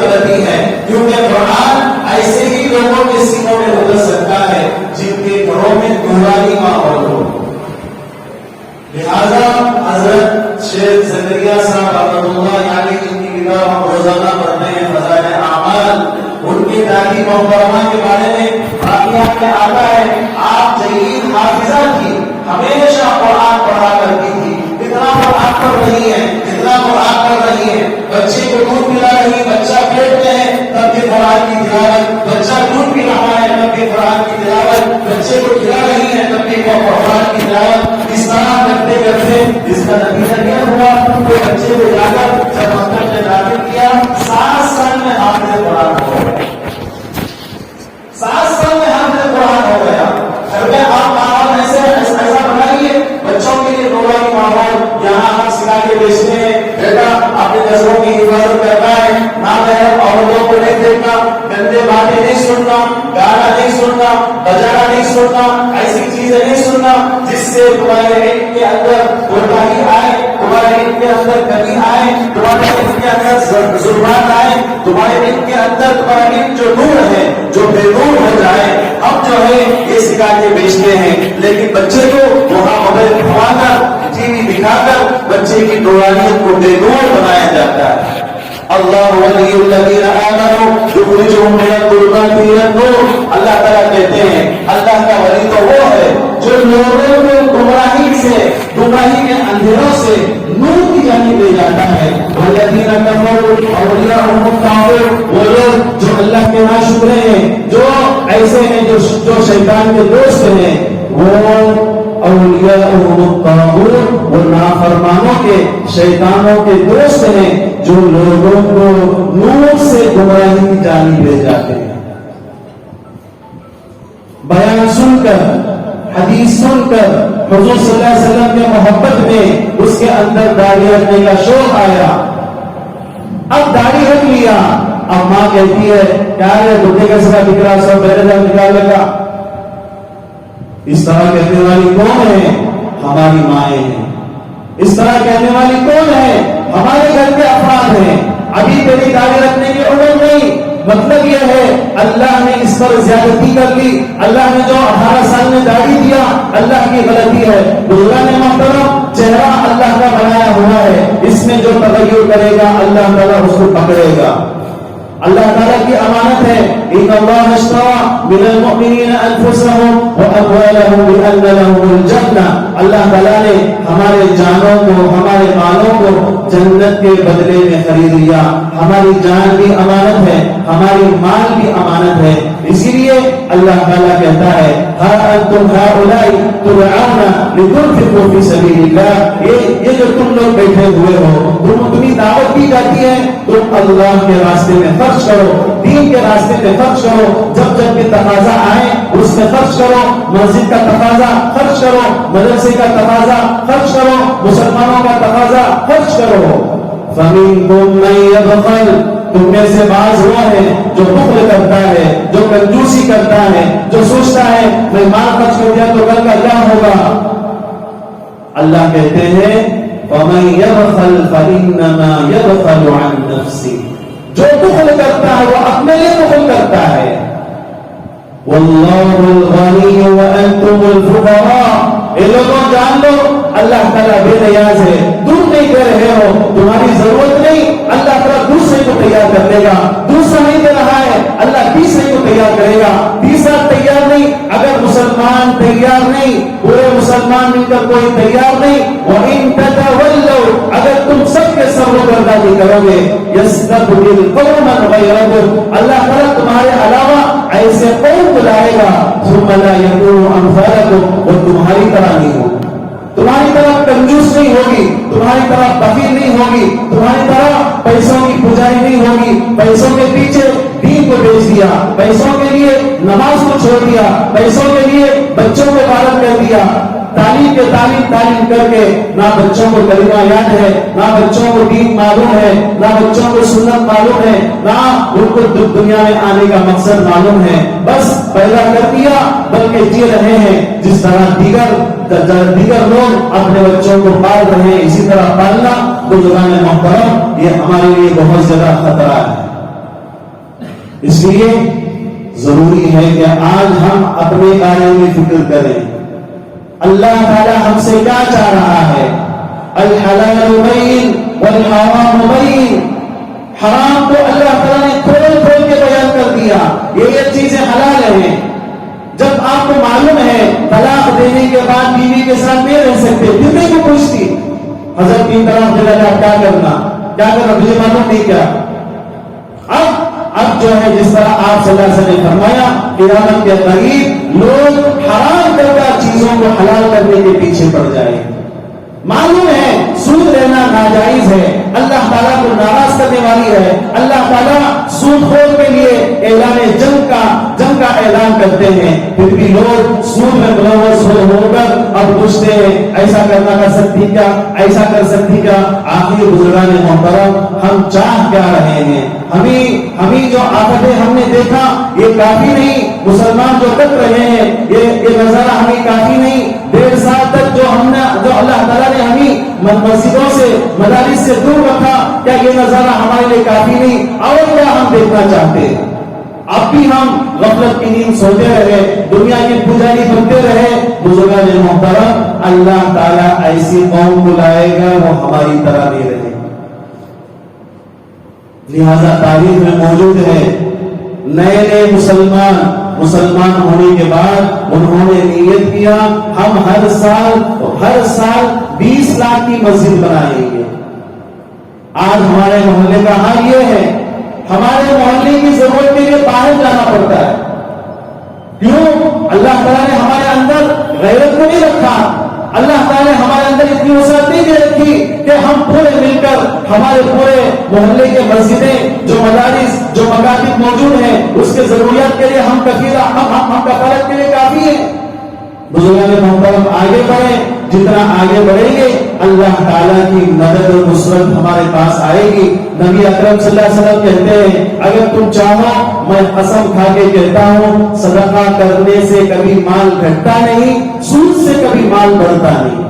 غلطی ہے، کیونکہ قرآن ایسے ہی لوگوں کے سینوں میں اتر سکتا ہے جن کے گھروں میں نورانی ماحول ہو۔ لہذا حضرت شیخ زکریا صاحب رحمۃ اللہ علیہ جن کی کتاب ہم روزانہ پڑھتے ہیں فضائل اعمال، ان کی دادی محترمہ کے بارے میں واقعات میں آتا ہے آپ جید حافظہ تھی، ہمیشہ قرآن پڑھا کرتی تھی، اتنا قرآن پڑھ رہی ہے، اتنا قرآن پڑھ رہی ہے، بچے کو دودھ پلا رہی ہے، بچہ پیٹ میں ہے تب بھی قرآن کی تلاوت، بچہ دودھ پی رہا ہے تب بھی قرآن کی تلاوت، بچے کو کھلا رہی ہے تب بھی قرآن کی تلاوت، اس طرح کرتے کرتے اس کا نتیجہ کیا ہوا کہ بچے کو جا کر جب مکتب میں داخل کیا 7 سال میں حافظ قرآن ہو گیا، 7 سال میں حافظ قرآن ہو گیا۔ گھر میں آپ ماحول ایسا بنائیے بچوں کے لیے نورانی ماحول، یہاں ہم سکھا کے بیچتے ہیں بیٹا اپنے نظروں کی حفاظت کرنا ہے، نامحرم عورتوں کو نہیں دیکھنا، گندے باتیں نہیں سننا، گانا نہیں سننا، بجانا نہیں سننا، ایسی چیزیں نہیں سننا جس سے تمہارے علم کے اندر کوتاہی آئے، تمہارے علم کے اندر کمی آئے، تمہارے علم کے اندر ظلمات آئے، تمہارے علم کے اندر تمہارا علم جو نور ہے جو بے نور ہو جائے۔ ہم جو ہے یہ سکھا کے بیچتے ہیں، لیکن بچے کو وہاں موبائل کھوا کر ٹی وی دکھا کر بچے کی نورانیت کو بے نور بنایا جاتا ہے۔ اللہ ولی الذین آمنوا یخرجهم من الظلمات الى النور، اللہ تعالیٰ کہتے ہیں اللہ کا ولی تو وہ ہے جو لوگوں کو گمراہی سے، گمراہی کے اندھیروں سے نور کی جانب لے جاتا ہے۔ والذین کفروا اولیاءهم الطاغوت، وہ لوگ جو اللہ کے ناشکرے ہیں، جو ایسے ہیں جو شیطان کے دوست ہیں، وہ اولیاءهم الطاغوت، وہ نافرمانوں کے، شیطانوں کے دوست ہیں جو لوگوں کو نور سے گمراہی کی جانب لے جاتے ہیں۔ بیان سن کر، حدیث سن کر حضور صلی اللہ علیہ وسلم کے محبت میں اس کے اندر داڑھی رکھنے کا شوق آیا، اب داڑھی رکھ لیا، اب ماں کہتی ہے کیا ہے بڈھے کا سرا دکھ رہا، سب بیٹھے جا نکال لگا۔ اس طرح کہنے والی کون ہے؟ ہماری مائیں ہیں۔ اس طرح کہنے والی کون ہے؟ ہمارے گھر کے افراد ہیں۔ ابھی تیری داڑھی رکھنے کی عمر نہیں، مطلب یہ ہے اللہ نے اس پر زیادتی کر لی، اللہ نے جو 18 سال میں داڑھی دیا اللہ کی غلطی ہے۔ بزرگان محترم، چہرہ اللہ کا بنایا ہوا ہے، اس میں جو تغیر کرے گا اللہ تعالیٰ اس کو پکڑے گا۔ اللہ تعالیٰ کی امانت ہے ان اللہ اشترى من المؤمنین انفسهم واموالهم بان لهم الجنہ، اللہ تعالیٰ نے ہمارے جانوں کو، ہمارے مالوں کو جنت کے بدلے میں خرید لیا۔ ہماری جان بھی امانت ہے، ہماری مال بھی امانت ہے، اسی لیے اللہ تعالیٰ کہتا ہے ہا انتم هؤلاء تدعون لتنفقوا في سبيل الله، یہ جو تم لوگ بیٹھے ہوئے ہو، تمہیں دعوت دی جاتی ہے تم اللہ کے راستے میں خرچ کرو، دین کے راستے میں خرچ کرو، جب جب کے تقاضا آئے اس میں خرچ کرو، مسجد کا تقاضا خرچ کرو، مدرسے کا تقاضا خرچ کرو، مسلمانوں کا تقاضا خرچ کرو۔ فَمِنْكُمْ مَنْ يَبْخَلُ، تم میں سے بعض وہ ہے جو بخل کرتا ہے، جو کنجوسی کرتا ہے، جو سوچتا ہے میں مال خرچ کر دیا تو کل کا کیا ہوگا۔ اللہ کہتے ہیں وَمَنْ يَبْخَلْ فَإِنَّمَا يَبْخَلُ عَنْ نَفْسِهِ، جو بخل کرتا ہے وہ اپنے لیے بخل کرتا ہے۔ وَاللَّهُ الْغَنِيُّ وَأَنْتُمُ الْفُقَرَاءُ، اے لوگوں جان لو اللہ تعالیٰ بے نیاز ہے، دودھ نہیں دے رہے ہو، تمہاری ضرورت نہیں، اللہ تعالیٰ دوسرے کو تیار کر دے گا، دوسرا نہیں دے رہا ہے اللہ تیسرے کو تیار کرے گا، تیسرا تیار نہیں، اگر مسلمان تیار نہیں، پورے مسلمان مل کر کوئی تیار نہیں، وَإِن تَتَوَلَّوْا، اگر تم سب کے سر گردانی کرو گے، يَسْتَبْدِلْ قَوْمًا غَيْرَكُمْ، اللہ تعالیٰ تمہارے علاوہ ایسے قوم بلائے گا ثُمَّ لَا يَكُونُوا أَمْثَالَكُمْ، وہ تمہاری طرح نہیں ہوگی، تمہاری طرح کنجوس نہیں ہوگی، تمہاری طرح بخیل نہیں ہوگی، تمہاری طرح پیسوں کی پجاری نہیں ہوگی، پیسوں کے پیچھے دین کو بیچ دیا، پیسوں کے لیے نماز کو چھوڑ دیا، پیسوں کے لیے بچوں کو غارت کر دیا، تعلیم کے تعلیم کر کے نہ بچوں کو کلمہ یاد ہے، نہ بچوں کو دین معلوم ہے، نہ بچوں کو سنت معلوم ہے، نہ ان کو دنیا میں آنے کا مقصد معلوم ہے، بس پیدا کر دیا بلکہ جی رہے ہیں جس طرح دیگر لوگ اپنے بچوں کو پال رہے ہیں، اسی طرح پالنا بزرگان محترم یہ ہمارے لیے بہت زیادہ خطرہ ہے۔ اس لیے ضروری ہے کہ آج ہم اپنے بارے میں فکر کریں. اللہ تعالیٰ ہم سے کیا چاہ رہا ہے؟ الحلال بین والحرام بین. حرام کو اللہ تعالیٰ نے کھول کھول کے بیان کر دیا. یہ چیزیں حلال ہیں. جب آپ کو معلوم ہے طلاق دینے کے بعد بیوی کے ساتھ نہیں رہ سکتے، بیوی کو پوچھتی حضرت 3 طلاق دے دیا، آپ کیا کرنا مجھے معلوم نہیں کیا. اب جو ہے جس طرح آپ صلی اللہ علیہ وسلم نے فرمایا قیامت کے قریب لوگ حرام کردہ چیزوں کو حلال کرنے کے پیچھے پڑ جائیں. معلوم ہے سود لینا ناجائز ہے، اللہ تعالیٰ کو ناراض کرنے والی ہے. اللہ تعالیٰ سود خور کے لیے اعلان جنگ کا اعلان کرتے ہیں، پھر بھی لوگ سود میں ملوث ہو کر اب پوچھتے ہیں ایسا کرنا کر سکتی کیا، ایسا کر سکتی کیا. آخر بزرگان محترم ہم چاہ کیا رہے ہیں؟ ہمیں جو آفتیں ہم نے دیکھا یہ کافی نہیں. مسلمان جو کٹ رہے ہیں یہ نظارہ ہمیں کافی نہیں. 1.5 سال تک جو اللہ تعالیٰ نے ہمیں مسجدوں سے مدارس سے دور رکھا، کیا یہ نظارہ ہمارے لیے کافی نہیں؟ اور کیا ہم دیکھنا چاہتے ہیں؟ اب بھی ہم غفلت کی نیند سوتے رہے، دنیا کے پجاری بنتے رہے. بزرگان محترم اللہ تعالیٰ ایسی قوم کو لائے گا وہ ہماری طرح نہیں رہے. لہذا تاریخ میں موجود ہے نئے مسلمان ہونے کے بعد انہوں نے نیت کیا ہم ہر سال 20 لاکھ کی مسجد بنائیں گے. آج ہمارے محلے کا حال یہ ہے، ہمارے محلے کی ضرورت کے لیے باہر جانا پڑتا ہے. کیوں؟ اللہ تعالیٰ نے ہمارے اندر غیرت کو نہیں رکھا. اللہ تعالیٰ نے ہمارے اندر اتنی وسعت نہیں دے رکھی کہ ہم پورے مل کر ہمارے پورے محلے کے مسجدیں جو مدارس جو مکاتب موجود ہیں اس کے ضروریات کے لیے ہم کفالت کے لیے کافی ہیں. بزرگان محترم آگے بڑھیں، جتنا آگے بڑھیں گے اللہ تعالیٰ کی مدد اور نصرت ہمارے پاس آئے گی. نبی اکرم صلی اللہ علیہ وسلم کہتے ہیں اگر تم چاہو میں قسم کھا کے کہتا ہوں صدقہ کرنے سے کبھی مال گھٹتا نہیں، سود سے کبھی مال بڑھتا نہیں.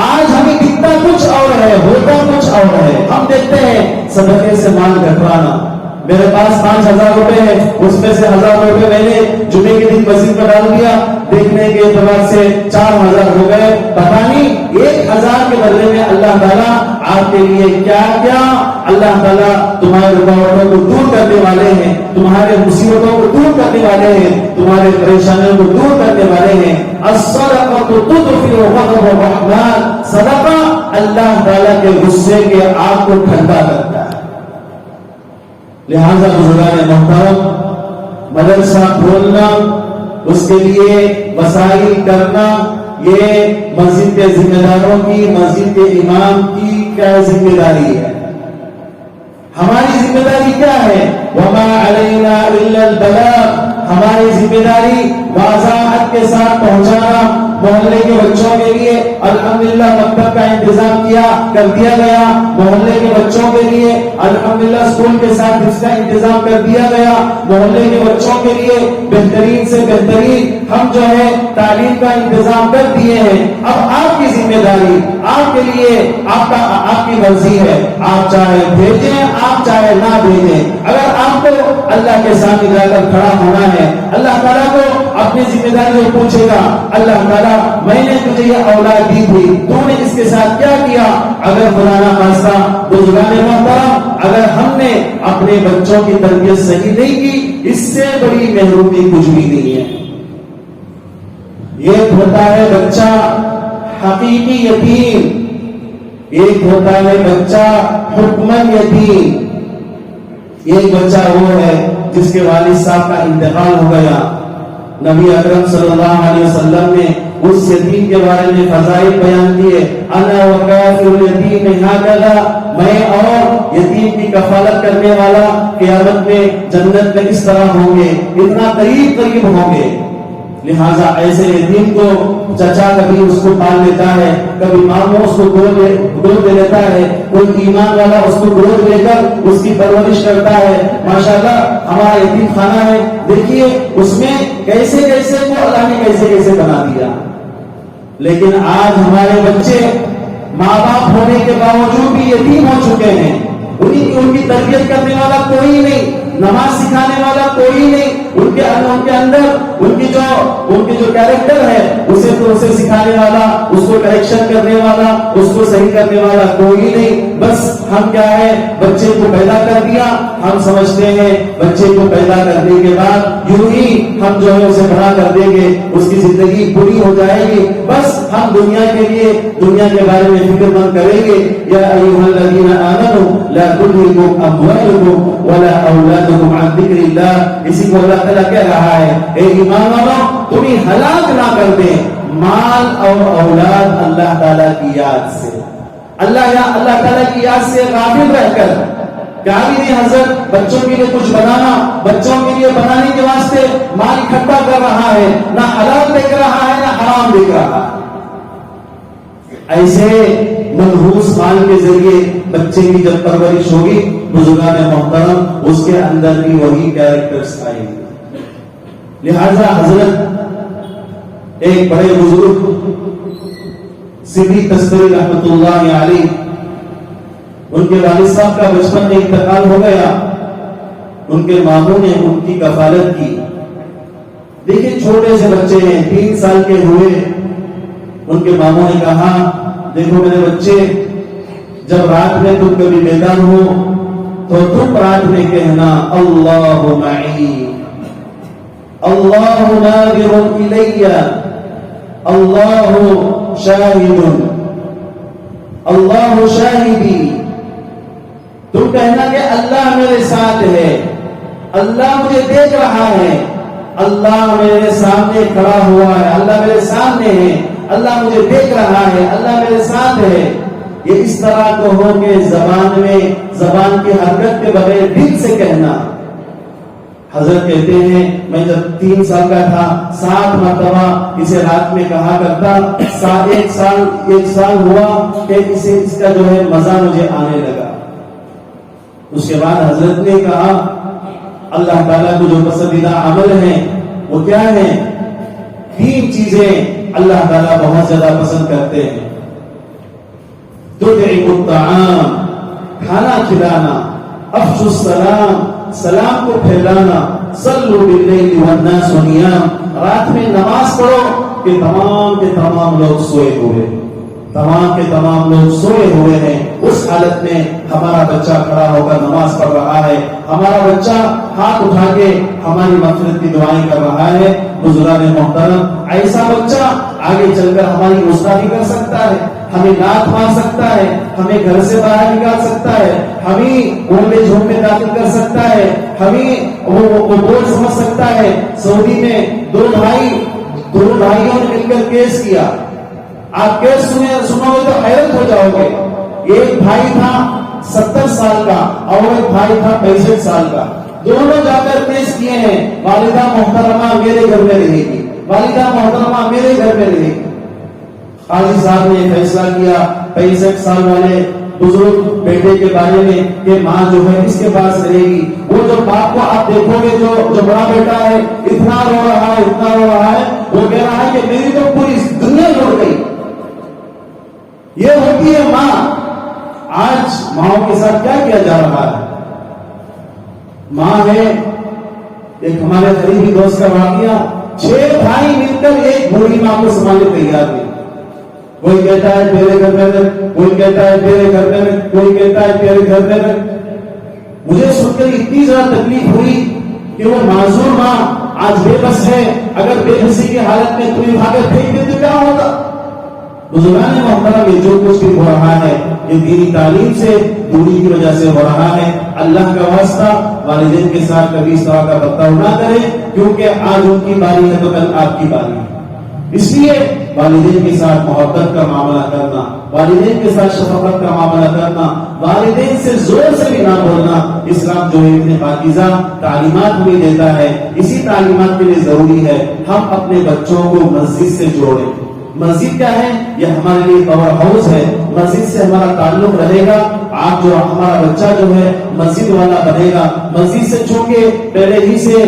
آج ہمیں کتنا کچھ اور ہے، ہوتا کچھ اور ہے. ہم دیکھتے ہیں صدقے سے مال گھٹوانا. میرے پاس 5,000 روپے ہے، اس میں سے 1,000 روپے میں نے جمعے کے دن مسجد میں ڈال دیا، دیکھنے کے اعتبار سے 4,000 ہو گئے. پتہ نہیں 1,000 کے بدلے میں اللہ تعالیٰ آپ کے لیے کیا کیا. اللہ تعالیٰ تمہارے رکاوٹوں کو دور کرنے والے ہیں، تمہارے مصیبتوں کو دور کرنے والے ہیں، تمہارے پریشانیوں کو دور کرنے والے ہیں. الصدقہ تطفئ غضب الرحمن. صدقہ اللہ تعالیٰ کے غصے کے آگ کو ٹھنڈا کرتا ہے. لہذا بزرگان محترم مدرسہ کھولنا، اس کے لیے وسائل کرنا، یہ مسجد کے ذمہ داروں کی، مسجد کے امام کی کیا ذمہ داری ہے؟ ہماری ذمہ داری کیا ہے؟ وما علینا الا البلاغ. ہماری ذمہ داری وضاحت کے ساتھ پہنچانا. محلے کے بچوں کے لیے الحمدللہ مکتب کا انتظام کر دیا گیا. محلے کے بچوں کے لیے الحمدللہ اسکول کے ساتھ اس کا انتظام کر دیا گیا. محلے کے بچوں کے لیے بہترین سے بہترین ہم جو ہے تعلیم کا انتظام کر دیے ہیں. اب آپ کی ذمہ داری، آپ کے لیے آپ کی مرضی ہے. آپ چاہے بھیجیں، آپ چاہے نہ بھیجیں. اگر آپ کو اللہ کے سامنے جا کر کھڑا ہونا ہے، اللہ تعالیٰ کو اپنی ذمہ داری کو پوچھے گا اللہ تعالیٰ میں نے تجھے یہ اولاد دی تھی، تو نے اس کے ساتھ کیا کیا؟ اگر خدا نہ خواستہ بزرگان محترم اگر ہم نے اپنے بچوں کی تربیت صحیح نہیں کی، اس سے بڑی محرومی کچھ بھی نہیں ہے. ایک ہوتا ہے بچہ حقیقی یتیم، ایک ہوتا ہے بچہ حکمن یتیم. ایک بچہ وہ ہے جس کے والد صاحب کا انتقال ہو گیا. نبی اکرم صلی اللہ علیہ وسلم نے اس یتیم کے بارے میں فضائل بیان کیے. انا وکافر الیتیم ہکذا، میں اور یتیم کی کفالت کرنے والا قیامت میں جنت میں اس طرح ہوں گے، اتنا قریب ہوں گے. لہذا ایسے یتیم کو چچا کبھی اس کو پال لیتا ہے، کبھی ماموں اس کو گود دے لیتا ہے، کوئی ایمان والا اس کو گود لے کر اس کی پرورش کرتا ہے. ماشاءاللہ ہمارا یتیم خانہ ہے، دیکھیے اس میں کیسے کو اللہ نے کیسے بنا دیا. لیکن آج ہمارے بچے ماں باپ ہونے کے باوجود بھی یتیم ہو چکے ہیں. ان کی تربیت کرنے والا کوئی نہیں. نماز سکھانے والا کوئی نہیں، ان کے اندر ان کی جو کیریکٹر ہے اسے سکھانے والا، اس کو کریکشن کرنے والا، اس کو صحیح کرنے والا کوئی نہیں۔ بس ہم کیا ہے، بچے کو پیدا کر دیا، ہم سمجھتے ہیں بچے کو پیدا کرنے کے بعد یوں ہی ہم جو ہے اسے بڑا کر دیں گے، اس کی زندگی پوری ہو جائے گی، بس ہم دنیا کے لیے دنیا کے بارے میں فکر مند کریں گے۔ یا ایھا الذین آمنوا لا تلہکم اموالکم ولا اولادکم عن ذکر اللہ، اسی کو اللہ تعالیٰ کہہ رہا ہے اے ایمان والو تمہیں ہلاک نہ کر دیں مال اور اولاد اللہ تعالیٰ کی یاد سے، اللہ تعالیٰ کی یاد سے غافل رہ کر۔ کیا بھی نہیں حضرت بچوں کے لیے کچھ بنانا، بچوں کے لیے بنانے کے واسطے مال اکٹھا کر رہا ہے، نہ حلال دیکھ رہا ہے نہ حرام دیکھ رہا ہے۔ ایسے منحوس مال کے ذریعے بچے کی جب پرورش ہوگی، بزرگان محترم اس کے اندر بھی وہی کیریکٹرز آئیں گے۔ لہذا حضرت ایک بڑے بزرگ سیدھی تستری رحمت اللہ علیہ، ان کے والد صاحب کا بچپن میں انتقال ہو گیا، ان کے ماموں نے ان کی کفالت کی۔ دیکھیں چھوٹے سے بچے ہیں، 3 سال کے ہوئے، ان کے ماموں نے کہا دیکھو میرے بچے، جب رات میں تم کبھی بیدار ہو تو تم رات میں کہنا اللہ معی، اللہ ناظر الی، اللہ شاہد، اللہ شاہدی، تم کہنا کہ اللہ میرے ساتھ ہے، اللہ مجھے دیکھ رہا ہے، اللہ میرے سامنے کھڑا ہوا ہے، اللہ میرے سامنے ہے، اللہ مجھے دیکھ رہا ہے، اللہ میرے ساتھ ہے۔ یہ اس طرح کو ہو کہ زبان کی حرکت کے بغیر دل سے کہنا۔ حضرت کہتے ہیں میں جب 3 سال کا تھا 7 مرتبہ اسے رات میں کہا کرتا، 1 سال ہوا کہ اس کا جو ہے مزہ مجھے آنے لگا۔ اس کے بعد حضرت نے کہا اللہ تعالیٰ کو جو پسندیدہ عمل ہیں وہ کیا ہے؟ 3 چیزیں اللہ تعالیٰ بہت زیادہ پسند کرتے ہیں، تطعم الطعام، کھانا کھلانا، افشوا السلام، سلام کو پھیلانا، صلوا باللیل والناس نیام، رات میں نماز پڑھو کہ تمام کے تمام لوگ سوئے ہوئے، تمام کے تمام لوگ سوئے ہوئے ہیں، اس حالت میں ہمارا بچہ کھڑا ہو کر نماز پڑھ رہا ہے، ہمارا بچہ ہاتھ اٹھا کے ہماری مغفرت کی دعائیں کر رہا ہے۔ بزرگان محترم ایسا بچہ آگے چل کر ہماری گستاخی کر سکتا ہے، ہمیں لات مار سکتا ہے، ہمیں گھر سے باہر نکال سکتا ہے، ہمیں اونڈے جھوم میں داخل کر سکتا ہے، ہمیں وہ بول سمجھ سکتا ہے۔ سعودی میں 2 بھائیوں نے مل کر کیس کیا، آپ کیس سنو گے تو حیرت ہو جاؤ گے۔ ایک بھائی تھا 70 سال کا اور ایک بھائی تھا 65 سال کا، دونوں جا کر کیس کیے ہیں والدہ محترمہ میرے گھر میں رہے گی، والدہ محترمہ میرے گھر میں رہے گی۔ قاضی صاحب نے فیصلہ کیا 65 سال والے بزرگ بیٹے کے بارے میں کہ ماں جو ہے اس کے پاس رہے گی۔ وہ جو باپ کو آپ دیکھو گے جو بڑا بیٹا ہے اتنا رو رہا ہے، اتنا رو رہا ہے، وہ کہہ رہا ہے کہ میری تو پوری دنیا لوٹ گئی۔ یہ ہوتی ہے ماں۔ آج ماؤں کے ساتھ کیا کیا جا رہا ہے؟ ماں ہے، ایک ہمارے قریبی دوست کا واقعہ، 6 بھائی مل کر ایک بوڑھی ماں کو سنبھالنے تیار نہیں۔ کوئی کہتا ہے تیرے گھر میں رکھ، کوئی کہتا ہے تیرے گھر میں رکھ، کوئی کہتا ہے تیرے گھر میں رکھ۔ مجھے سن کر اتنی زیادہ تکلیف ہوئی کہ وہ معذور ماں آج بے بس ہے، اگر بے بسی کی حالت میں تمہیں اٹھا کر پھینک دے تو کیا ہوگا؟ بزرگان محترم یہ جو کچھ بھی ہو رہا ہے یہ دینی تعلیم سے دوری کی وجہ سے ہو رہا ہے۔ اللہ کا واسطہ والدین کے ساتھ کبھی اس طرح کا برتاؤ نہ کریں، کیونکہ آج ان کی باری ہے تو کل آپ کی باری ہے۔ اس لیے والدین کے ساتھ محبت کا معاملہ کرنا، والدین کے ساتھ شفقت کا معاملہ کرنا، والدین سے زور سے بھی نہ بولنا، اسلام جو ہے اتنے پاکیزہ تعلیمات ہمیں دیتا ہے۔ اسی تعلیمات کے لیے ضروری ہے ہم اپنے بچوں کو مسجد سے جوڑیں۔ مسجد کیا ہے؟ یہ ہمارے لیے پاور ہاؤس ہے، مسجد سے ہمارا تعلق رہے گا، آپ جو ہمارا بچہ جو ہے مسجد والا بنے گا، مسجد سے چونکہ پہلے ہی سے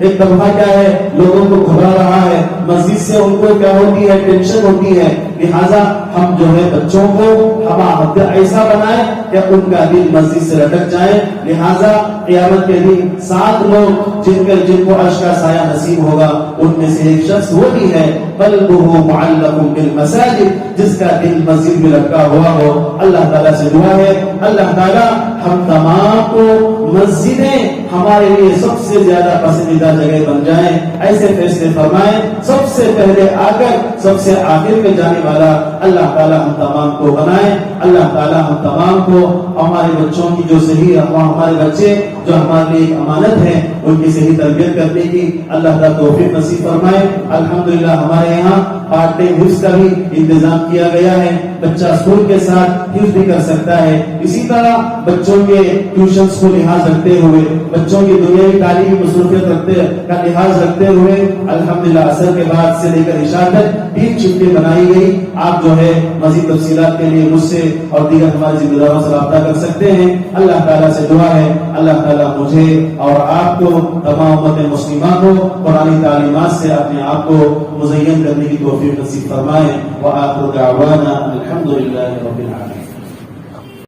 ایک طبقہ کیا ہے لوگوں کو گھبرا رہا ہے، مسجد سے ان کو کیا ہوتی ہے ٹینشن ہوتی ہے، لہذا ہم جو ہے بچوں کو ہم ایسا بنائیں کہ ان کا دل مسجد سے لٹک جائے۔ لہذا قیامت کے دن 7 لوگ جن کو عرش کا سایہ نصیب ہوگا، ان میں سے ایک شخص وہ بھی ہے قلبہ معلق بالمساجد، جس کا دل مسجد میں لٹکا ہوا ہو۔ اللہ تعالیٰ سے دعا ہے اللہ تعالیٰ ہم تمام کو مسجدیں ہمارے لیے سب سے زیادہ پسندیدہ جگہ بن جائیں، ایسے فیصلے فرمائیں۔ سب سے پہلے آ کر سب سے آخر میں جانے والا اللہ تعالیٰ ہم تمام کو بنائیں۔ اللہ تعالیٰ ہم تمام کو ہمارے بچوں کی جو صحیح ہمارے بچے جو ہمارے لیے امانت ہے ان کی صحیح تربیت کرنے کی اللہ تعالیٰ توفیق نصیب فرمائے۔ الحمدللہ ہمارے یہاں پارٹ ٹائم حفظ کا بھی انتظام کیا گیا ہے، بچہ اسکول کے ساتھ حفظ بھی کر سکتا ہے۔ اسی طرح بچوں کے ٹیوشنز کو لحاظ رکھتے ہوئے، بچوں کی دنیاوی تعلیمی مصروفیت کا لحاظ رکھتے ہوئے الحمدللہ عصر کے بعد سے لے کر عشاء تک 3 شفٹیں بنائی گئی۔ آپ جو ہے مزید تفصیلات کے لیے مجھ سے اور دیگر ہمارے ذمہ داروں سے رابطہ کر سکتے ہیں۔ اللہ تعالیٰ سے دعا ہے اللہ تعالیٰ مجھے اور آپ کو تمام امت مسلمہ کو قرآنی تعلیمات سے اپنے آپ کو مزین کرنے کی توفیق نصیب فرمائے۔ وآخر دعوانا الحمدللہ رب العالمین۔